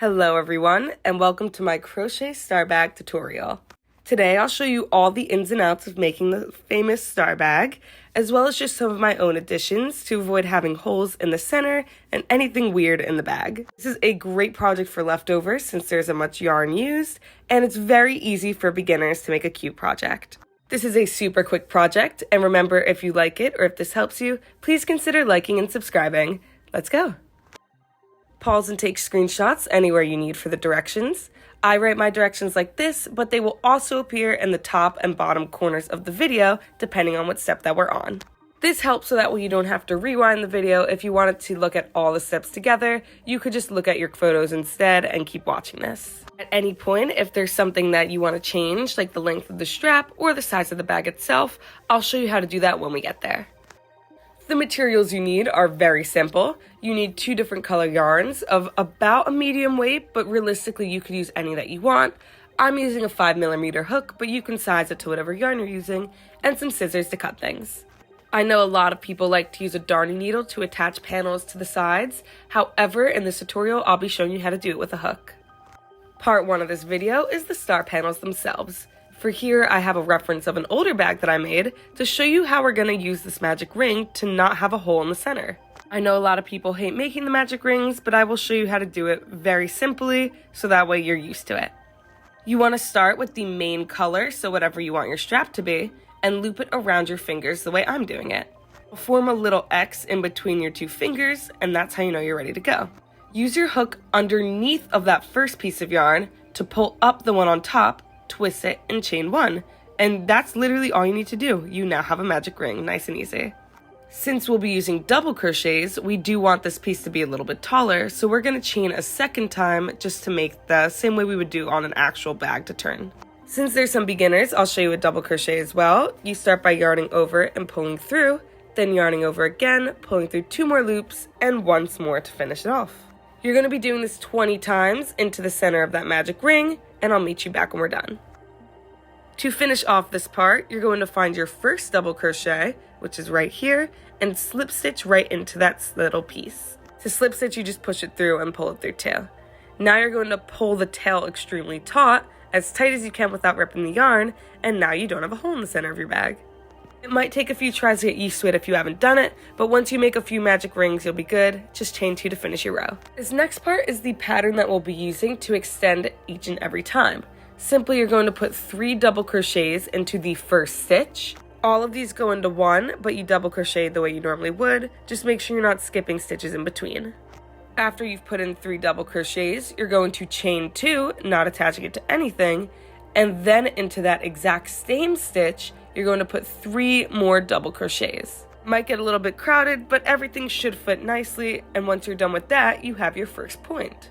Hello everyone, and welcome to my Crochet Star Bag tutorial. Today I'll show you all the ins and outs of making the famous star bag, as well as just some of my own additions to avoid having holes in the center and anything weird in the bag. This is a great project for leftovers since there isn't much yarn used, and it's very easy for beginners to make a cute project. This is a super quick project, and remember, if you like it or if this helps you, please consider liking and subscribing. Let's go! Pause and take screenshots anywhere you need for the directions. I write my directions like this, but they will also appear in the top and bottom corners of the video, depending on what step that we're on. This helps so that way you don't have to rewind the video. If you wanted to look at all the steps together, you could just look at your photos instead and keep watching this. At any point, if there's something that you want to change, like the length of the strap or the size of the bag itself, I'll show you how to do that when we get there. The materials you need are very simple. You need 2 different color yarns of about a medium weight, but realistically you could use any that you want. I'm using a 5mm hook, but you can size it to whatever yarn you're using, and some scissors to cut things. I know a lot of people like to use a darning needle to attach panels to the sides. However, in this tutorial, I'll be showing you how to do it with a hook. Part 1 of this video is the star panels themselves. For here, I have a reference of an older bag that I made to show you how we're going to use this magic ring to not have a hole in the center. I know a lot of people hate making the magic rings, but I will show you how to do it very simply so that way you're used to it. You want to start with the main color, so whatever you want your strap to be, and loop it around your fingers the way I'm doing it. Form a little X in between your 2 fingers, and that's how you know you're ready to go. Use your hook underneath of that first piece of yarn to pull up the one on top, twist it, and chain 1. And that's literally all you need to do. You now have a magic ring, nice and easy. Since we'll be using double crochets, we do want this piece to be a little bit taller, so we're going to chain a second time just to make the same way we would do on an actual bag to turn. Since there's some beginners, I'll show you a double crochet as well. You start by yarning over and pulling through, then yarning over again, pulling through 2 more loops, and once more to finish it off. You're going to be doing this 20 times into the center of that magic ring, and I'll meet you back when we're done. To finish off this part, you're going to find your first double crochet, which is right here, and slip stitch right into that little piece. To slip stitch, you just push it through and pull it through too. Now you're going to pull the tail extremely taut, as tight as you can without ripping the yarn, and now you don't have a hole in the center of your bag. It might take a few tries to get used to it if you haven't done it, but once you make a few magic rings, you'll be good. Just chain 2 to finish your row. This next part is the pattern that we'll be using to extend each and every time. Simply, you're going to put 3 double crochets into the first stitch. All of these go into 1, but you double crochet the way you normally would. Just make sure you're not skipping stitches in between. After you've put in 3 double crochets, you're going to chain 2, not attaching it to anything, and then into that exact same stitch, you're going to put 3 more double crochets. Might get a little bit crowded, but everything should fit nicely, and once you're done with that, you have your first point.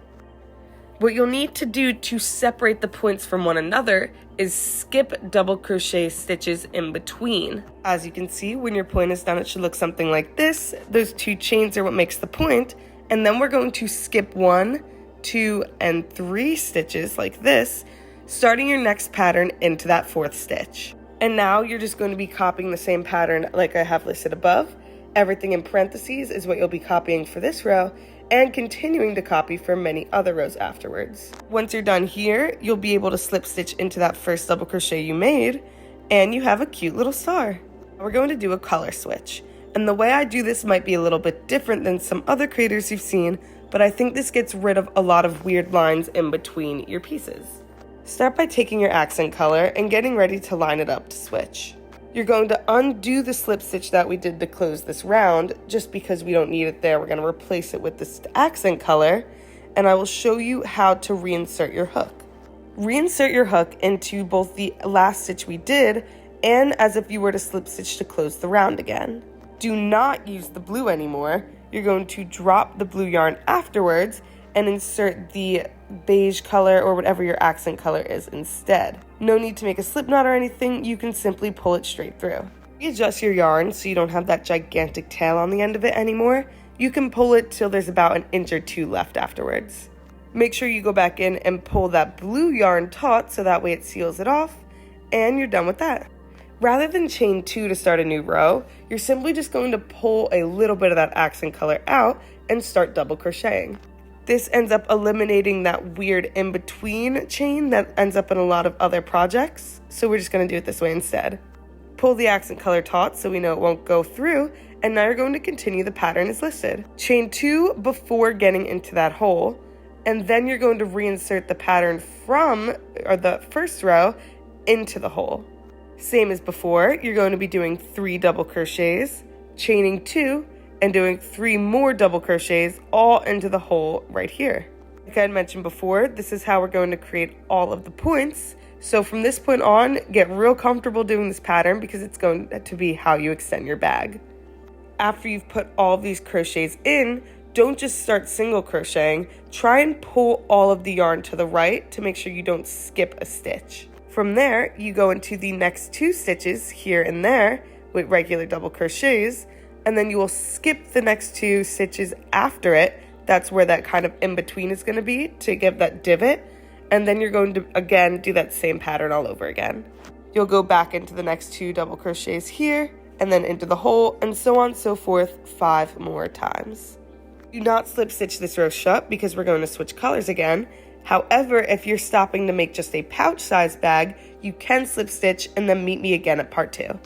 What you'll need to do to separate the points from one another is skip double crochet stitches in between. As you can see, when your point is done, it should look something like this. Those 2 chains are what makes the point, and then we're going to skip 1, 2, and 3 stitches like this, starting your next pattern into that 4th stitch. And now you're just going to be copying the same pattern like I have listed above. Everything in parentheses is what you'll be copying for this row, and continuing to copy for many other rows afterwards. Once you're done here, you'll be able to slip stitch into that first double crochet you made, and you have a cute little star. We're going to do a color switch, and the way I do this might be a little bit different than some other creators you've seen, but I think this gets rid of a lot of weird lines in between your pieces. Start by taking your accent color and getting ready to line it up to switch. You're going to undo the slip stitch that we did to close this round, just because we don't need it there. We're going to replace it with this accent color, and I will show you how to reinsert your hook. Reinsert your hook into both the last stitch we did and as if you were to slip stitch to close the round again. Do not use the blue anymore. You're going to drop the blue yarn afterwards and insert the beige color or whatever your accent color is instead. No need to make a slip knot or anything, you can simply pull it straight through. Adjust your yarn so you don't have that gigantic tail on the end of it anymore. You can pull it till there's about 1 inch or 2 left afterwards. Make sure you go back in and pull that blue yarn taut so that way it seals it off, and you're done with that. Rather than chain 2 to start a new row, you're simply just going to pull a little bit of that accent color out and start double crocheting. This ends up eliminating that weird in-between chain that ends up in a lot of other projects, so we're just going to do it this way instead. Pull the accent color taut so we know it won't go through, and now you're going to continue the pattern as listed. Chain 2 before getting into that hole, and then you're going to reinsert the pattern from, or the first row, into the hole. Same as before, you're going to be doing 3 double crochets, chaining 2, and doing 3 more double crochets all into the hole right here. Like I had mentioned before, this is how we're going to create all of the points. So from this point on, get real comfortable doing this pattern because it's going to be how you extend your bag. After you've put all of these crochets in, don't just start single crocheting. Try and pull all of the yarn to the right to make sure you don't skip a stitch. From there, you go into the next 2 stitches here and there with regular double crochets, and then you will skip the next 2 stitches after it. That's where that kind of in-between is going to be to give that divot. And then you're going to, again, do that same pattern all over again. You'll go back into the next 2 double crochets here, and then into the hole, and so on and so forth 5 more times. Do not slip stitch this row shut because we're going to switch colors again. However, if you're stopping to make just a pouch size bag, you can slip stitch and then meet me again at part 2.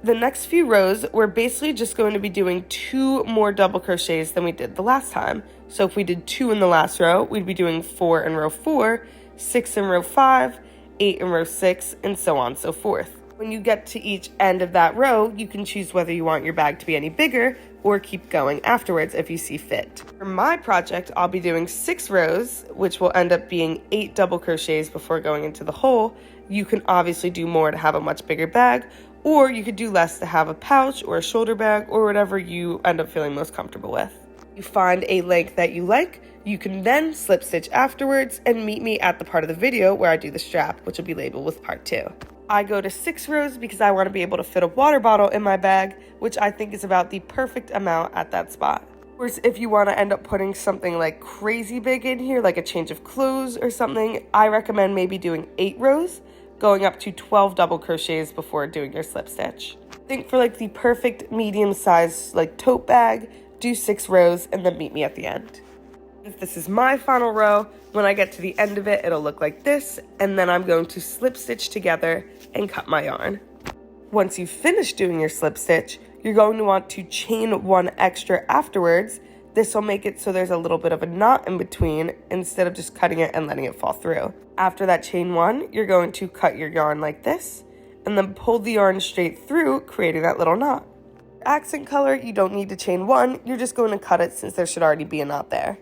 The next few rows, we're basically just going to be doing 2 more double crochets than we did the last time. So if we did 2 in the last row, we'd be doing 4 in row 4, 6 in row 5, 8 in row 6, and so on and so forth. When you get to each end of that row, you can choose whether you want your bag to be any bigger or keep going afterwards if you see fit. For my project, I'll be doing 6 rows, which will end up being 8 double crochets before going into the hole. You can obviously do more to have a much bigger bag, or you could do less to have a pouch or a shoulder bag or whatever you end up feeling most comfortable with. You find a length that you like, you can then slip stitch afterwards and meet me at the part of the video where I do the strap, which will be labeled with part 2. I go to 6 rows because I want to be able to fit a water bottle in my bag, which I think is about the perfect amount at that spot. Of course, if you want to end up putting something like crazy big in here, like a change of clothes or something, I recommend maybe doing 8 rows, going up to 12 double crochets before doing your slip stitch. I think for like the perfect medium size like tote bag, do 6 rows and then meet me at the end. If this is my final row, when I get to the end of it, it'll look like this, and then I'm going to slip stitch together and cut my yarn. Once you've finished doing your slip stitch, you're going to want to chain 1 extra afterwards. This will make it so there's a little bit of a knot in between instead of just cutting it and letting it fall through. After that chain 1, you're going to cut your yarn like this, and then pull the yarn straight through, creating that little knot. Accent color, you don't need to chain 1, you're just going to cut it since there should already be a knot there.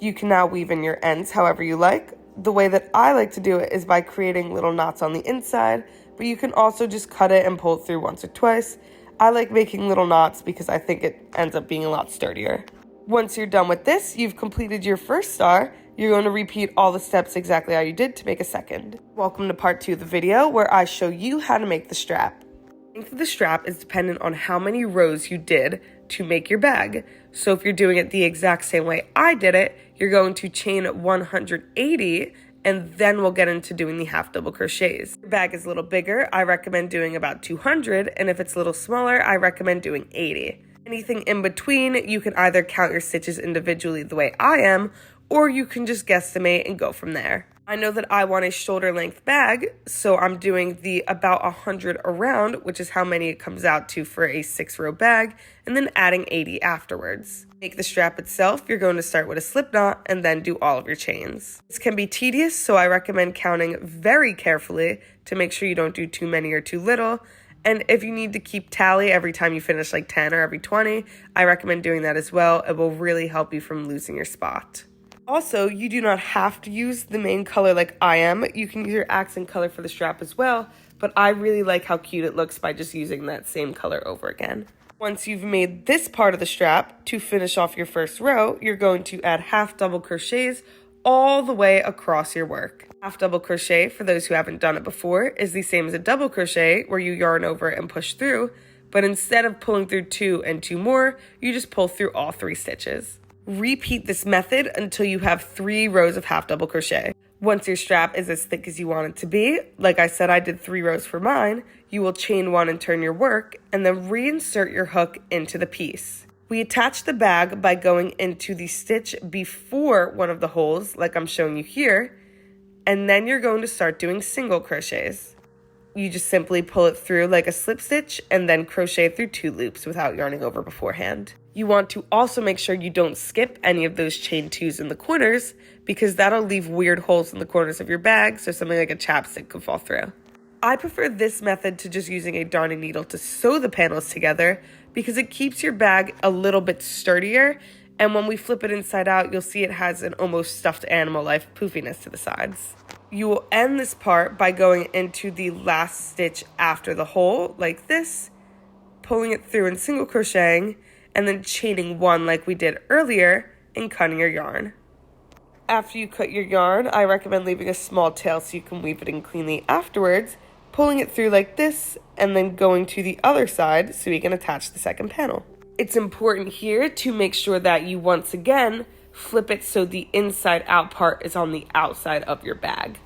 You can now weave in your ends however you like. The way that I like to do it is by creating little knots on the inside, but you can also just cut it and pull it through once or twice. I like making little knots because I think it ends up being a lot sturdier. Once you're done with this, you've completed your first star. You're going to repeat all the steps exactly how you did to make a second. Welcome to part 2 of the video where I show you how to make the strap. The length of the strap is dependent on how many rows you did to make your bag. So if you're doing it the exact same way I did it, you're going to chain 180 and then we'll get into doing the half double crochets. If your bag is a little bigger, I recommend doing about 200, and if it's a little smaller, I recommend doing 80. Anything in between, you can either count your stitches individually the way I am, or you can just guesstimate and go from there. I know that I want a shoulder length bag, so I'm doing the about 100 around, which is how many it comes out to for a 6-row bag, and then adding 80 afterwards. To make the strap itself, you're going to start with a slip knot and then do all of your chains. This can be tedious, so I recommend counting very carefully to make sure you don't do too many or too little. And if you need to keep tally every time you finish like 10 or every 20, I recommend doing that as well. It will really help you from losing your spot. Also, you do not have to use the main color like I am. You can use your accent color for the strap as well, but I really like how cute it looks by just using that same color over again. Once you've made this part of the strap, to finish off your first row, you're going to add half double crochets all the way across your work. Half double crochet, for those who haven't done it before, is the same as a double crochet where you yarn over and push through, but instead of pulling through 2 and 2 more, you just pull through all 3 stitches. Repeat this method until you have 3 rows of half double crochet. Once your strap is as thick as you want it to be, like I said I did 3 rows for mine, you will chain 1 and turn your work, and then reinsert your hook into the piece. We attach the bag by going into the stitch before one of the holes, like I'm showing you here, and then you're going to start doing single crochets. You just simply pull it through like a slip stitch and then crochet through 2 loops without yarning over beforehand. You want to also make sure you don't skip any of those chain 2s in the corners, because that'll leave weird holes in the corners of your bag, so something like a chapstick could fall through. I prefer this method to just using a darning needle to sew the panels together, because it keeps your bag a little bit sturdier, and when we flip it inside out, you'll see it has an almost stuffed animal life poofiness to the sides. You will end this part by going into the last stitch after the hole, like this, pulling it through and single crocheting, and then chaining 1 like we did earlier, and cutting your yarn. After you cut your yarn, I recommend leaving a small tail so you can weave it in cleanly afterwards, pulling it through like this, and then going to the other side so we can attach the second panel. It's important here to make sure that you once again flip it so the inside out part is on the outside of your bag.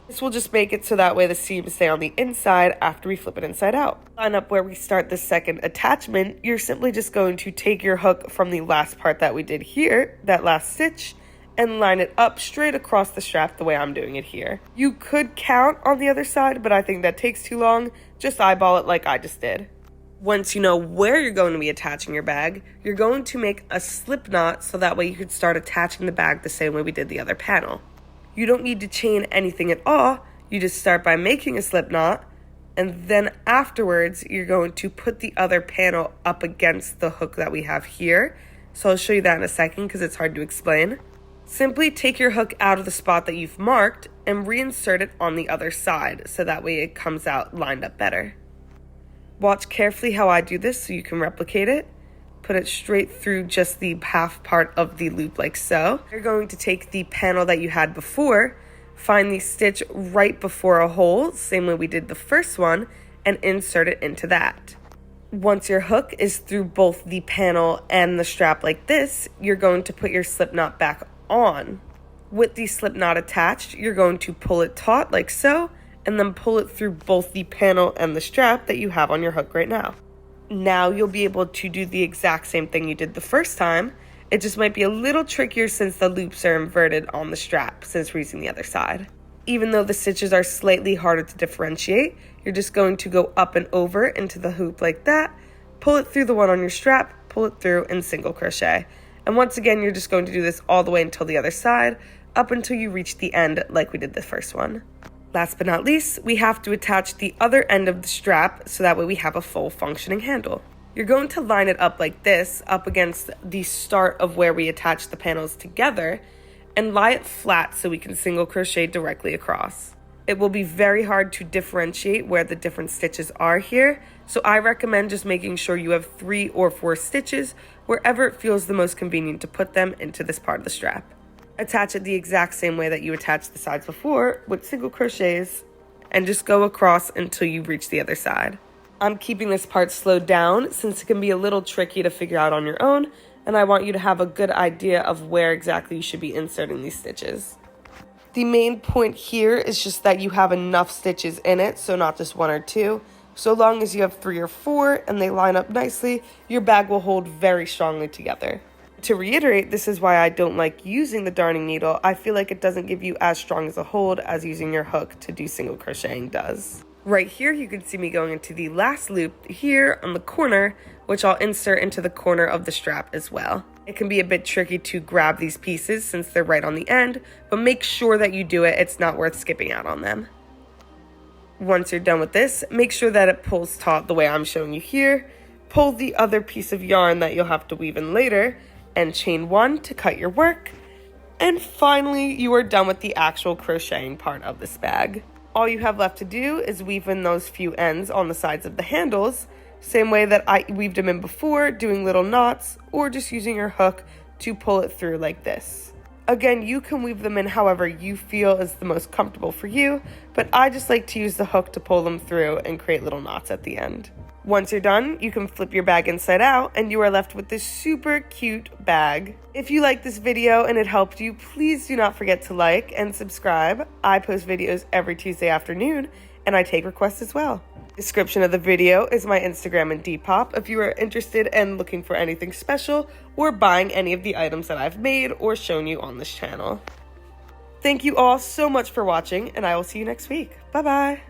This will just make it so that way the seams stay on the inside after we flip it inside out. Line up where we start the second attachment, you're simply just going to take your hook from the last part that we did here, that last stitch, and line it up straight across the strap the way I'm doing it here. You could count on the other side, but I think that takes too long. Just eyeball it like I just did. Once you know where you're going to be attaching your bag, you're going to make a slip knot so that way you could start attaching the bag the same way we did the other panel. You don't need to chain anything at all. You just start by making a slip knot, and then afterwards you're going to put the other panel up against the hook that we have here. So I'll show you that in a second because it's hard to explain. Simply take your hook out of the spot that you've marked and reinsert it on the other side so that way it comes out lined up better. Watch carefully how I do this so you can replicate it. Put it straight through just the half part of the loop like so. You're going to take the panel that you had before, find the stitch right before a hole, same way we did the first one, and insert it into that. Once your hook is through both the panel and the strap like this, you're going to put your slip knot back on. With the slip knot attached, you're going to pull it taut like so, and then pull it through both the panel and the strap that you have on your hook right now. Now you'll be able to do the exact same thing you did the first time. It just might be a little trickier since the loops are inverted on the strap since we're using the other side. Even though the stitches are slightly harder to differentiate, you're just going to go up and over into the hoop like that, pull it through the one on your strap, pull it through, and single crochet. And once again, you're just going to do this all the way until the other side, up until you reach the end like we did the first one. Last but not least, we have to attach the other end of the strap so that way we have a full functioning handle. You're going to line it up like this, up against the start of where we attach the panels together, and lie it flat so we can single crochet directly across. It will be very hard to differentiate where the different stitches are here, so I recommend just making sure you have 3 or 4 stitches wherever it feels the most convenient to put them into this part of the strap. Attach it the exact same way that you attached the sides before with single crochets, and just go across until you reach the other side. I'm keeping this part slowed down since it can be a little tricky to figure out on your own, and I want you to have a good idea of where exactly you should be inserting these stitches. The main point here is just that you have enough stitches in it, so not just 1 or 2. So long as you have 3 or 4 and they line up nicely, your bag will hold very strongly together. To reiterate, this is why I don't like using the darning needle. I feel like it doesn't give you as strong as a hold as using your hook to do single crocheting does. Right here, you can see me going into the last loop here on the corner, which I'll insert into the corner of the strap as well. It can be a bit tricky to grab these pieces since they're right on the end, but make sure that you do it. It's not worth skipping out on them. Once you're done with this, make sure that it pulls taut the way I'm showing you here. Pull the other piece of yarn that you'll have to weave in later, and chain 1 to cut your work. And finally, you are done with the actual crocheting part of this bag. All you have left to do is weave in those few ends on the sides of the handles, same way that I weaved them in before, doing little knots, or just using your hook to pull it through like this. Again, you can weave them in however you feel is the most comfortable for you, but I just like to use the hook to pull them through and create little knots at the end. Once you're done, you can flip your bag inside out and you are left with this super cute bag. If you liked this video and it helped you, please do not forget to like and subscribe. I post videos every Tuesday afternoon and I take requests as well. Description of the video is my Instagram and Depop if you are interested and looking for anything special or buying any of the items that I've made or shown you on this channel. Thank you all so much for watching, and I will see you next week. Bye bye!